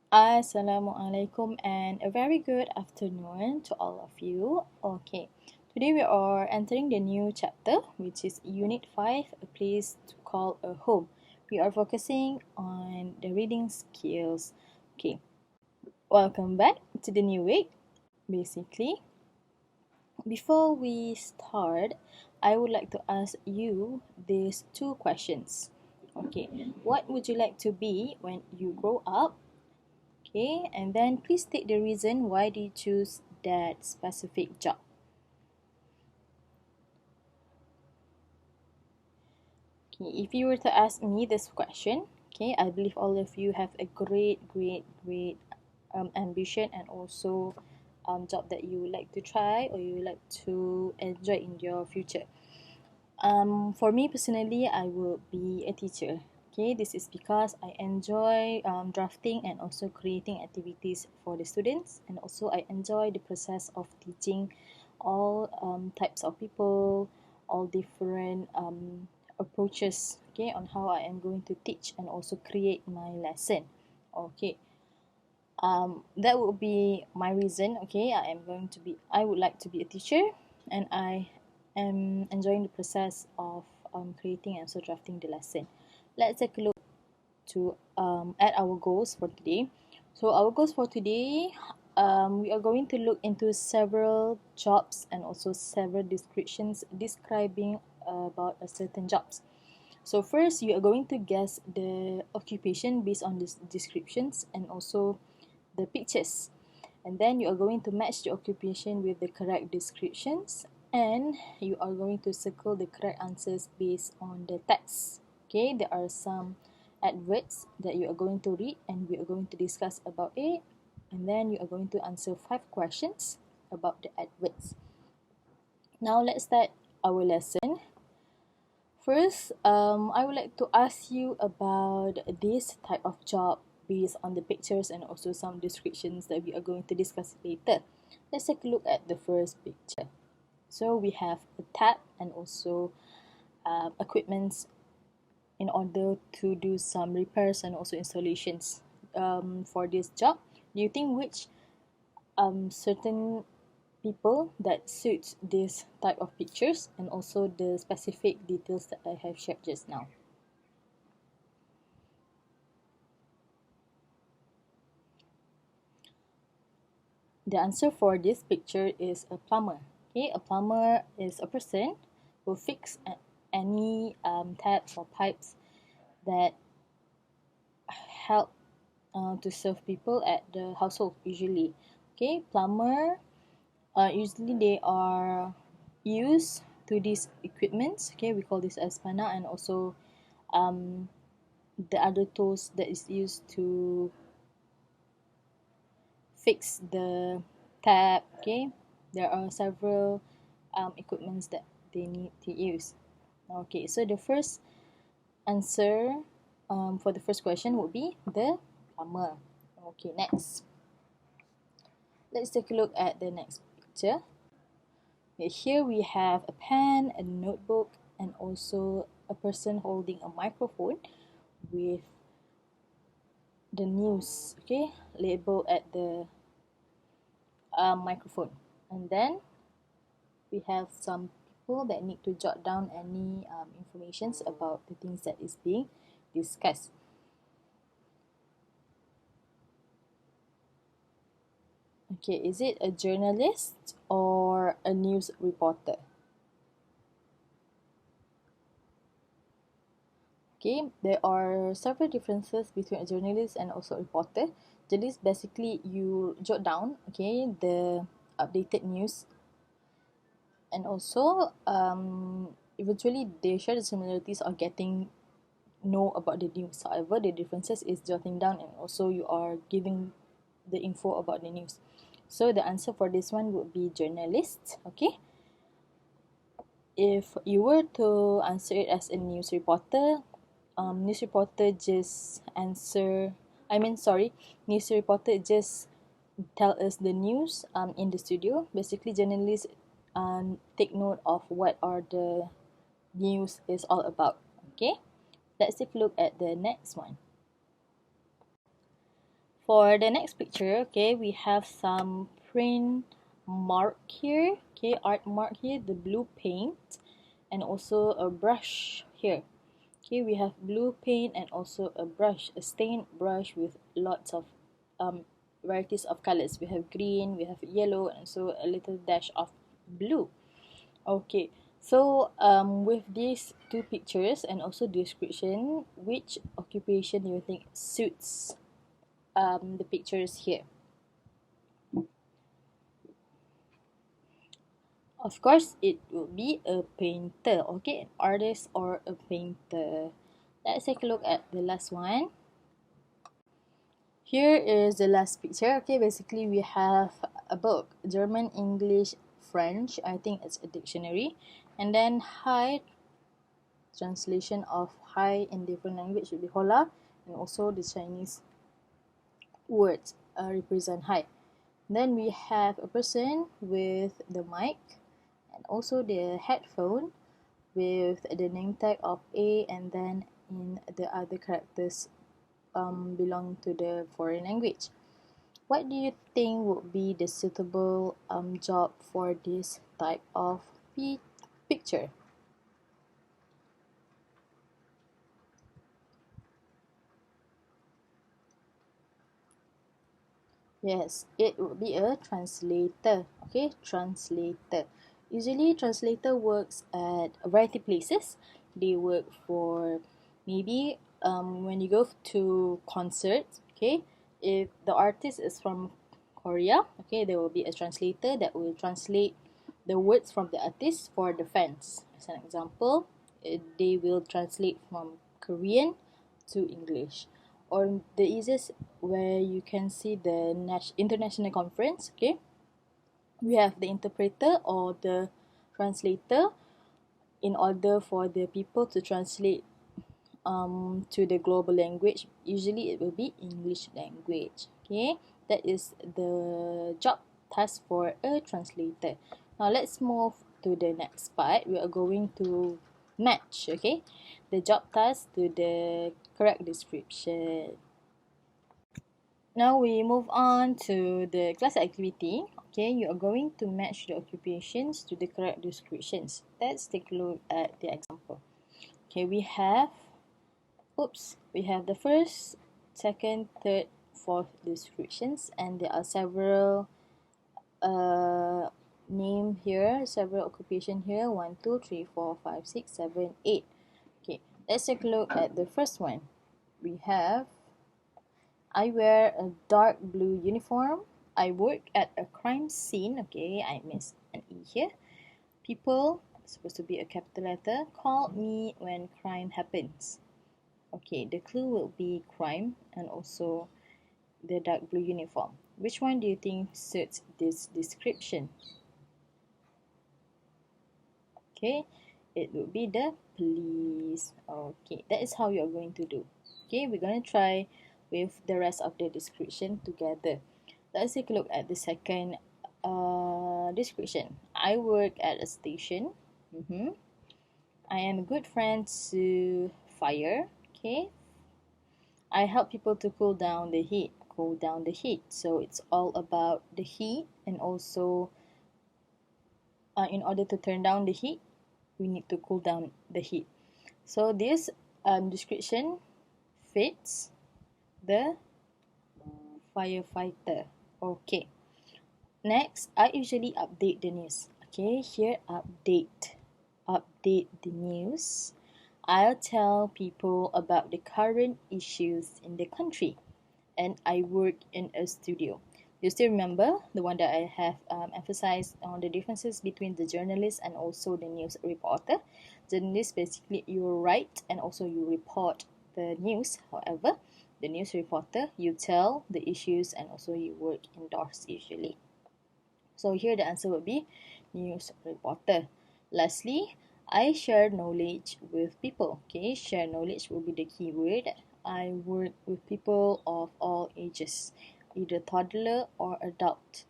Assalamualaikum and a very good afternoon to all of you. Okay, today we are entering the new chapter, which is Unit 5, a place to call a home. We are focusing on the reading skills. Okay, welcome back to the new week. Basically, before we start, I would like to ask you these two questions. Okay, what would you like to be when you grow up? Okay, and then please state the reason why do you choose that specific job. Okay, if you were to ask me this question, okay, I believe all of you have a great ambition and also job that you would like to try or you would like to enjoy in your future. For me personally, I will be a teacher. Okay, this is because I enjoy drafting and also creating activities for the students, and also I enjoy the process of teaching all types of people, all different approaches. Okay, on how I am going to teach and also create my lesson. Okay, that would be my reason. Okay, I would like to be a teacher, and I am enjoying the process of creating and also drafting the lesson. Let's take a look to at our goals for today. So our goals for today, we are going to look into several jobs and also several descriptions describing about a certain jobs. So first, you are going to guess the occupation based on these descriptions and also the pictures, and then you are going to match the occupation with the correct descriptions, and you are going to circle the correct answers based on the text. Okay, there are some adverts that you are going to read and we are going to discuss about it, and then you are going to answer 5 questions about the adverts. Now let's start our lesson. First, I would like to ask you about this type of job based on the pictures and also some descriptions that we are going to discuss later. Let's take a look at the first picture. So we have a tap and also equipments in order to do some repairs and also installations for this job. Do you think which certain people that suits this type of pictures and also the specific details that I have shared just now? The answer for this picture is a plumber. Okay, a plumber is a person who fix any taps or pipes that help to serve people at the household usually. Okay, plumber usually they are used to these equipments. Okay, we call this as pana, and also um, the other tools that is used to fix the tap. Okay, there are several equipments that they need to use. Okay, so the first answer for the first question would be the plumber. Okay, next, let's take a look at the next picture. Okay, here we have a pen, a notebook, and also a person holding a microphone with the news, okay, labeled at the microphone. And then we have some people that need to jot down any informations about the things that is being discussed. Okay, is it a journalist or a news reporter? Okay, there are several differences between a journalist and also a reporter. Journalist, basically you jot down, okay, the updated news, and also eventually they share the similarities of getting know about the news. However, the differences is jotting down and also you are giving the info about the news. So the answer for this one would be journalist. Okay, if you were to answer it as a news reporter, news reporter just answer I mean sorry news reporter just tell us the news in the studio. Basically journalists take note of what are the news is all about. Okay, let's take a look at the next one. For the next picture, okay, we have some print mark here, okay, art mark here, the blue paint, and also a brush here. Okay, we have blue paint and also a brush, a stained brush with lots of varieties of colors. We have green, we have yellow, and so a little dash of blue. Okay, so with these two pictures and also description, which occupation do you think suits the pictures here? Of course, it will be a painter, okay, an artist or a painter. Let's take a look at the last one. Here is the last picture. Okay, basically we have a book, German, English, French. I think it's a dictionary. And then hi, translation of hi in different language would be hola. And also the Chinese words represent hi. Then we have a person with the mic and also the headphone with the name tag of A, and then in the other characters belong to the foreign language. What do you think would be the suitable job for this type of picture? Yes, it would be a translator. Okay, translator. Usually, translator works at a variety places. They work for maybe when you go to concerts. Okay, if the artist is from Korea, okay, there will be a translator that will translate the words from the artist for the fans. As an example, they will translate from Korean to English. Or the easiest where you can see the international conference, okay, we have the interpreter or the translator in order for the people to translate to the global language. Usually it will be English language. Okay, that is the job task for a translator. Now let's move to the next part. We are going to match, okay, the job task to the correct description. Now we move on to the class activity. Okay, you are going to match the occupations to the correct descriptions. Let's take a look at the example. Okay, we have the first, second, third, fourth descriptions, and there are several name here, several occupation here. 1, 2, 3, 4, 5, 6, 7, 8. Okay, let's take a look at the first one. We have I wear a dark blue uniform. I work at a crime scene. Okay, I missed an E here. People, supposed to be a capital letter, call me when crime happens. Okay, the clue will be crime and also the dark blue uniform. Which one do you think suits this description? Okay, it would be the police. Okay, that is how you're going to do. Okay, we're going to try with the rest of the description together. Let's take a look at the second description. I work at a station. I am a good friend to fire. Okay, I help people to cool down the heat. Cool down the heat. So it's all about the heat, and also in order to turn down the heat, we need to cool down the heat. So this description fits the firefighter. Okay. Next, I usually update the news. Okay, here update the news. I'll tell people about the current issues in the country, and I work in a studio. You still remember the one that I have emphasized on the differences between the journalist and also the news reporter. Journalist, basically you write and also you report the news. However, the news reporter, you tell the issues and also you work indoors usually. So here the answer would be news reporter. Lastly, I share knowledge with people. Okay, share knowledge will be the key word. I work with people of all ages, either toddler or adult.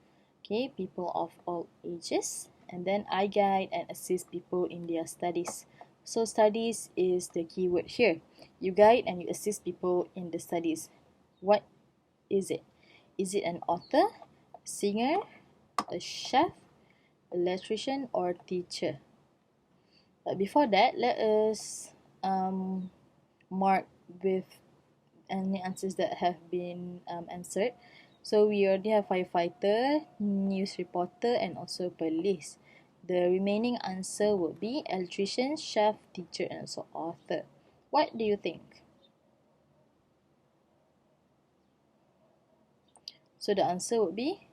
Okay, people of all ages. And then I guide and assist people in their studies. So studies is the key word here. You guide and you assist people in the studies. What is it? Is it an author, singer, a chef, electrician, or teacher? But before that, let us mark with any answers that have been answered. So we already have firefighter, news reporter, and also police. The remaining answer would be electrician, chef, teacher, and also author. What do you think? So the answer would be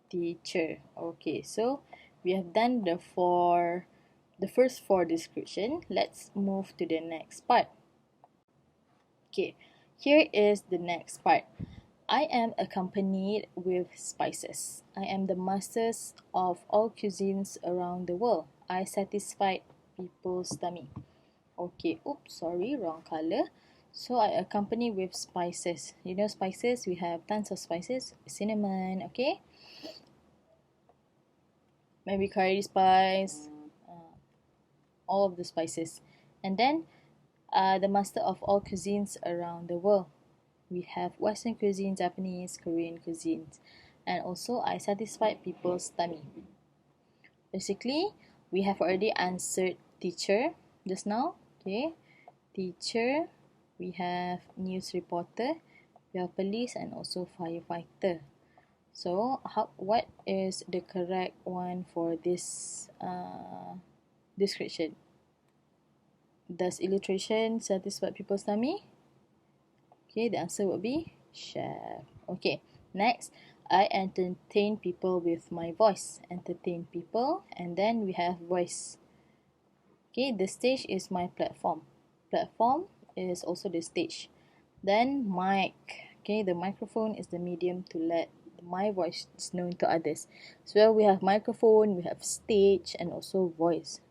teacher. Okay, so we have done the first four description. Let's move to the next part. Okay, here is the next part. I am accompanied with spices. I am the masters of all cuisines around the world. I satisfied people's tummy. Okay, oops, sorry, wrong color. So I accompany with spices. You know spices, we have tons of spices. Cinnamon, okay? Maybe curry spice, all of the spices. And then the master of all cuisines around the world. We have Western cuisine, Japanese, Korean cuisines. And also I satisfied people's tummy. Basically, we have already answered teacher just now. Okay, teacher, we have news reporter, we have police, and also firefighter. So what is the correct one for this description? Does illustration satisfy people's tummy? Okay, the answer would be chef. Okay, next, I entertain people with my voice. Entertain people, and then we have voice. Okay, the stage is my platform. Platform is also the stage. Then mic. Okay, the microphone is the medium to let my voice is known to others. So we have microphone, we have stage, and also voice.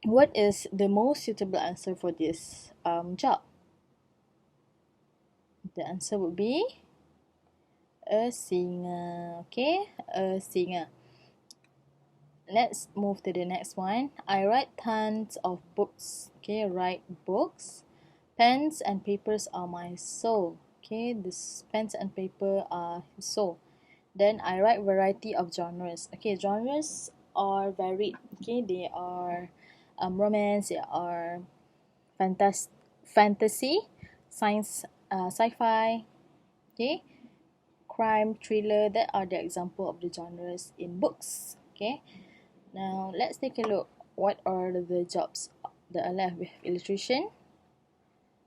What is the most suitable answer for this job? The answer would be a singer. Okay, a singer. Let's move to the next one. I write tons of books. Okay, write books. Pens and papers are my soul. Okay, this pens and paper are his soul. Then I write variety of genres. Okay, genres are varied. Okay, they are romance, they are fantasy, science, sci-fi. Okay, crime, thriller. That are the example of the genres in books. Okay, now let's take a look. What are the jobs that are left? We have illustration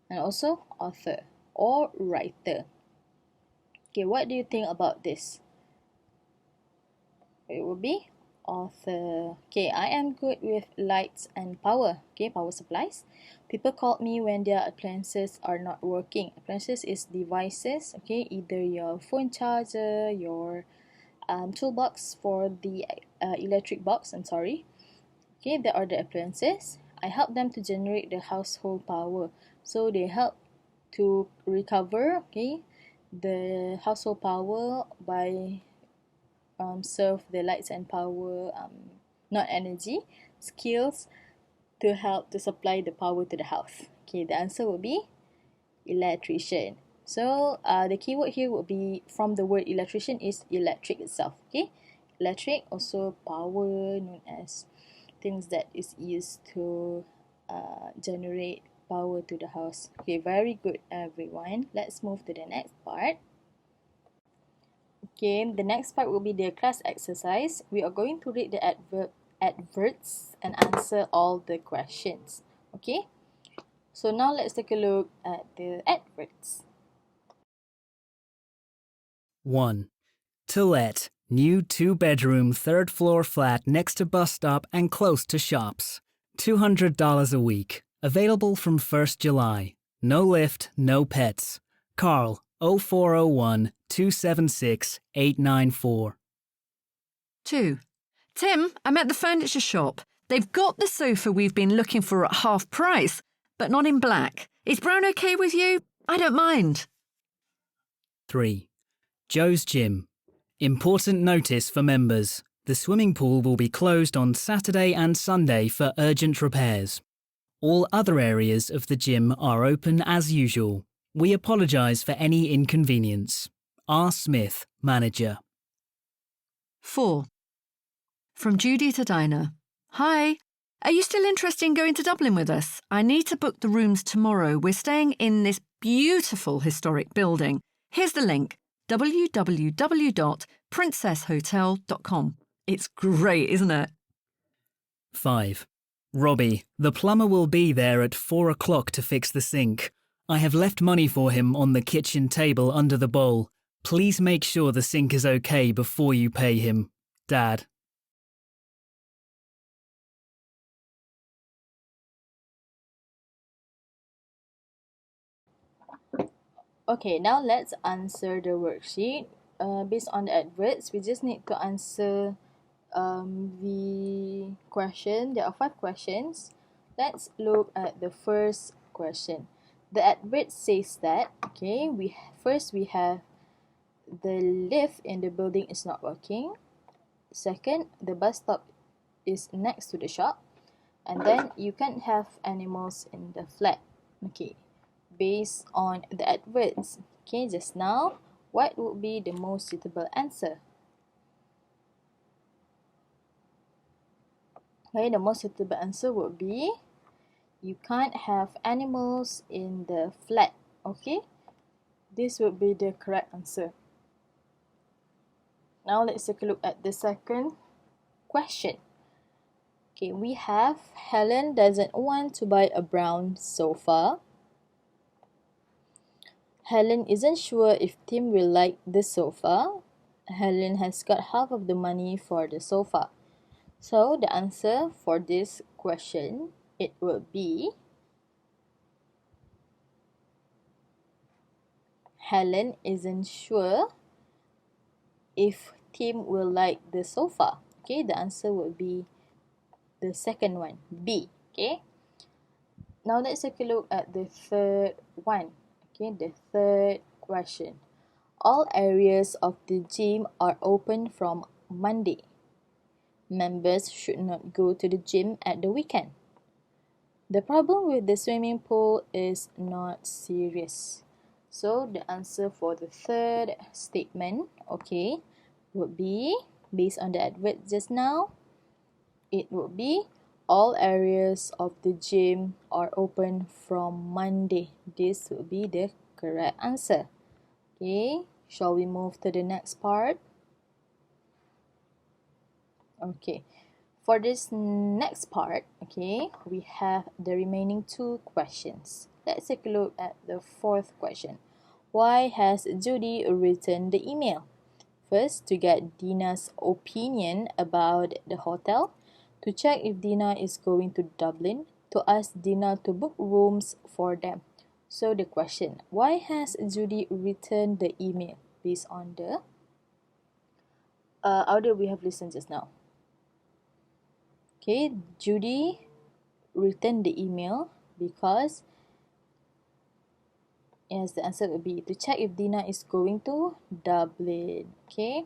and also author or writer. Okay, what do you think about this? It will be author. Okay, I am good with lights and power. Okay, power supplies. People call me when their appliances are not working. Appliances is devices. Okay, either your phone charger, your toolbox for the electric box. I'm sorry. Okay, there are the appliances. I help them to generate the household power. So they help to recover, okay, the household power by serve the lights and power, not energy, skills to help to supply the power to the house. Okay, the answer would be electrician. So the keyword here would be from the word electrician is electric itself. Okay, electric, also power, known as things that is used to generate power to the house. Okay, very good everyone. Let's move to the next part. Okay, the next part will be the class exercise. We are going to read the adverts and answer all the questions. Okay, so now let's take a look at the adverts. 1. To let. New 2-bedroom, 3rd floor flat next to bus stop and close to shops. $200 a week. Available from 1st July. No lift, no pets. Carl, 0401 276 894. 2. Tim, I'm at the furniture shop. They've got the sofa we've been looking for at half price, but not in black. Is brown okay with you? I don't mind. 3. Joe's Gym. Important notice for members. The swimming pool will be closed on Saturday and Sunday for urgent repairs. All other areas of the gym are open as usual. We apologise for any inconvenience. R. Smith, Manager. 4. From Judy to Dinah. Hi. Are you still interested in going to Dublin with us? I need to book the rooms tomorrow. We're staying in this beautiful historic building. Here's the link, www.princesshotel.com. It's great, isn't it? 5. Robbie, the plumber will be there at 4 o'clock to fix the sink. I have left money for him on the kitchen table under the bowl. Please make sure the sink is okay before you pay him. Dad. Okay, now let's answer the worksheet. Based on the adverts, we just need to answer the question. There are 5 questions. Let's look at the first question. The advert says that, okay, we have the lift in the building is not working. Second, the bus stop is next to the shop. And then you can't have animals in the flat. Okay, based on the adverts, okay, just now, what would be the most suitable answer? Okay, the most suitable answer would be you can't have animals in the flat. Okay, this would be the correct answer. Now let's take a look at the second question. Okay, we have Helen doesn't want to buy a brown sofa. Helen isn't sure if Tim will like the sofa. Helen has got half of the money for the sofa. So the answer for this question, it will be Helen isn't sure if Tim will like the sofa. Okay, the answer would be the second one, B. Okay, now let's take a look at the third one. Okay, the third question. All areas of the gym are open from Monday. Members should not go to the gym at the weekend. The problem with the swimming pool is not serious. So the answer for the third statement, okay, would be, based on the advert just now, it would be all areas of the gym are open from Monday. This would be the correct answer. Okay, shall we move to the next part? Okay, for this next part, okay, we have the remaining 2 questions. Let's take a look at the fourth question. Why has Judy written the email? First, to get Dina's opinion about the hotel, to check if Dina is going to Dublin, to ask Dina to book rooms for them. So the question, why has Judy written the email? Based on the audio we have listened just now. Okay, Judy written the email because, yes, the answer would be to check if Dina is going to Dublin. Okay,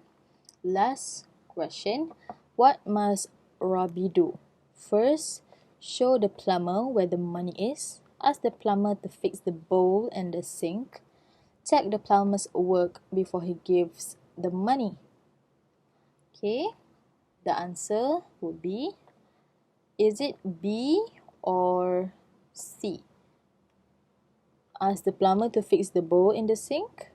last question. What must Robbie do? First, show the plumber where the money is. Ask the plumber to fix the bowl and the sink. Check the plumber's work before he gives the money. Okay, the answer would be, is it B or C? Ask the plumber to fix the bowl in the sink,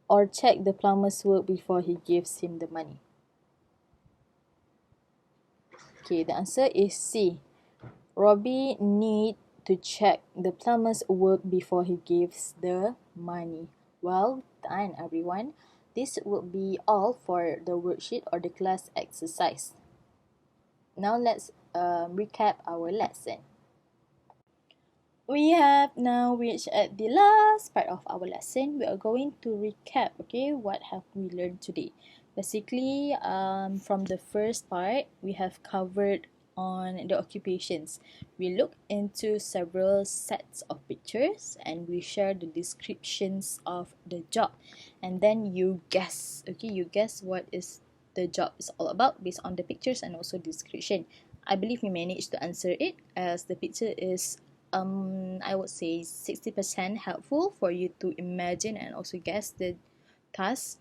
or check the plumber's work before he gives him the money? Okay, the answer is C. Robbie need to check the plumber's work before he gives the money. Well done, everyone. This will be all for the worksheet or the class exercise. Now let's recap our lesson. We have now reached at the last part of our lesson. We are going to recap, okay, what have we learned today. Basically, from the first part, we have covered on the occupations. We looked into several sets of pictures and we shared the descriptions of the job. And then you guess, okay, you guess what is the job is all about based on the pictures and also description. I believe we managed to answer it as the picture is I would say 60% helpful for you to imagine and also guess the task.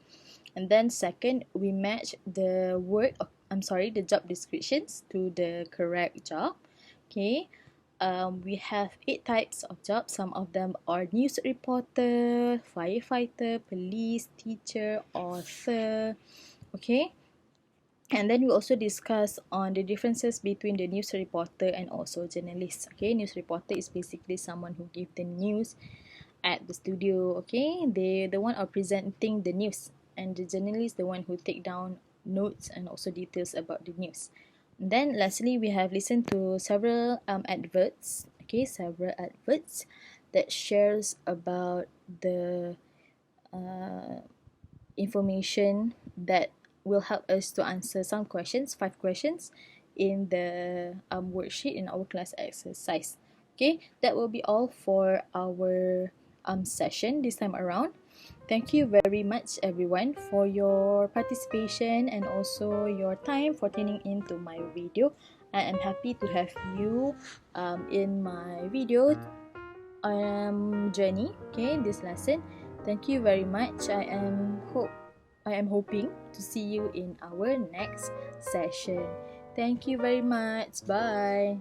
And then second, we match the the job descriptions to the correct job. Okay. We have 8 types of jobs. Some of them are news reporter, firefighter, police, teacher, author. Okay. And then we also discuss on the differences between the news reporter and also journalist. Okay, news reporter is basically someone who give the news at the studio. Okay, they the one are presenting the news, and the journalist the one who take down notes and also details about the news. And then lastly, we have listened to several adverts. Okay, several adverts that shares about the information that will help us to answer some questions, 5 questions in the worksheet in our class exercise. Okay, that will be all for our session this time around. Thank you very much, everyone, for your participation and also your time for tuning in to my video. I am happy to have you in my video journey, okay, this lesson. Thank you very much. I am hoping to see you in our next session. Thank you very much. Bye.